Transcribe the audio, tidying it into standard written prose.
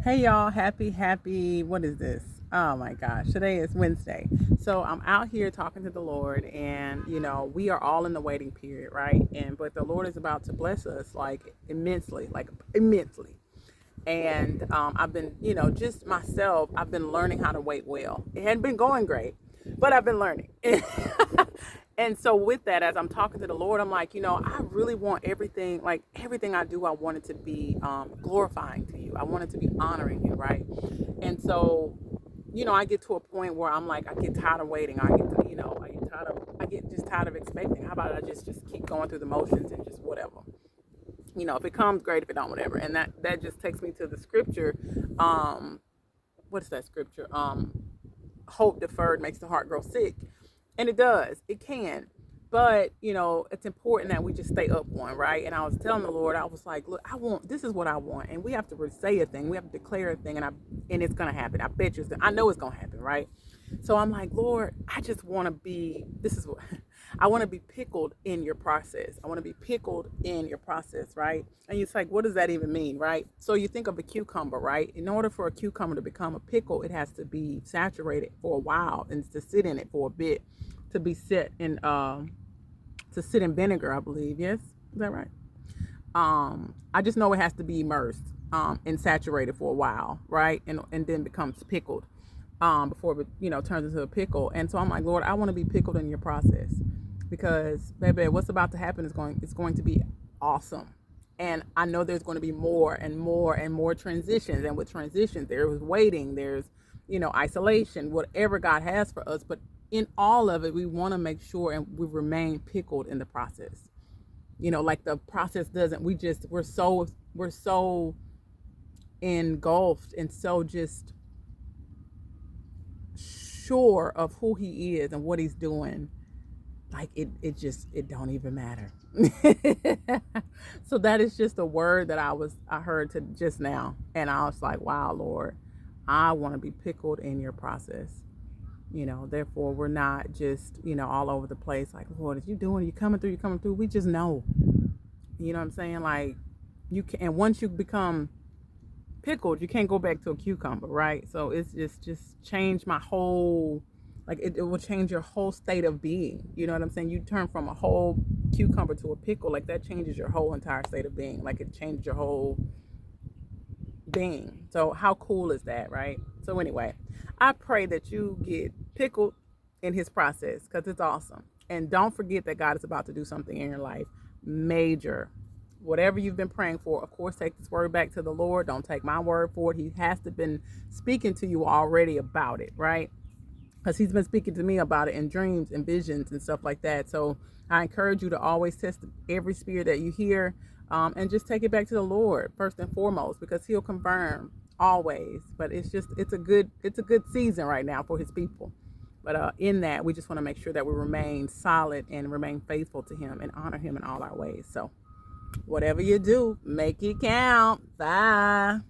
Hey y'all, happy, what is this? Oh my gosh, today is Wednesday. So I'm out here talking to the Lord, and we are all in the waiting period, right? But the Lord is about to bless us like immensely. And I've been, just myself, I've been learning how to wait well. It hadn't been going great, but I've been learning. And so with that, as I'm talking to the Lord, I'm like, I really want everything, like everything I do, I want it to be glorifying to you. I want it to be honoring you, right? And so, I get to a point where I'm like, I get tired of waiting. I get just tired of expecting. How about I just keep going through the motions and just whatever. If it comes, great. If it don't, whatever. And that just takes me to the scripture. What is that scripture? Hope deferred makes the heart grow sick, and it does. It can, but it's important that we just stay up one, right? And I was telling the Lord, I was like, look, I want, this is what I want, and we have to say a thing, we have to declare a thing, and it's gonna happen. I bet you, I know it's gonna happen, right? So I'm like, Lord, I just want to be. This is what I want to be pickled in your process. I want to be pickled in your process, right? And it's like, what does that even mean, right? So you think of a cucumber, right? In order for a cucumber to become a pickle, it has to be saturated for a while and to sit in it for a bit, to be set in to sit in vinegar, I believe. Yes, is that right? I just know it has to be immersed and saturated for a while, right? And then becomes pickled before it turns into a pickle. And so I'm like, Lord, I want to be pickled in your process, because baby, what's about to happen is going to be awesome. And I know there's going to be more and more and more transitions, and with transitions there's waiting, there's isolation, whatever God has for us. But in all of it, we want to make sure and we remain pickled in the process. Like the process doesn't, we're so engulfed and so just sure of who he is and what he's doing, like it don't even matter. So that is just a word that I heard to just now, and I was like, wow, Lord, I want to be pickled in your process. Therefore we're not just all over the place, like, Lord, is you doing, you coming through, we just know. You know what I'm saying? Like, you can, and once you become pickled, you can't go back to a cucumber, right? So it's just change my whole, like it will change your whole state of being. You know what I'm saying? You turn from a whole cucumber to a pickle, like that changes your whole entire state of being. Like it changed your whole being. So how cool is that, right? So anyway, I pray that you get pickled in his process, because it's awesome. And don't forget that God is about to do something in your life major. Whatever you've been praying for, of course, take this word back to the Lord. Don't take my word for it. He has to been speaking to you already about it, right? Because he's been speaking to me about it in dreams and visions and stuff like that. So I encourage you to always test every spirit that you hear, and just take it back to the Lord first and foremost, because he'll confirm always. But it's a good season right now for his people. But in that, we just want to make sure that we remain solid and remain faithful to him and honor him in all our ways. So whatever you do, make it count. Bye.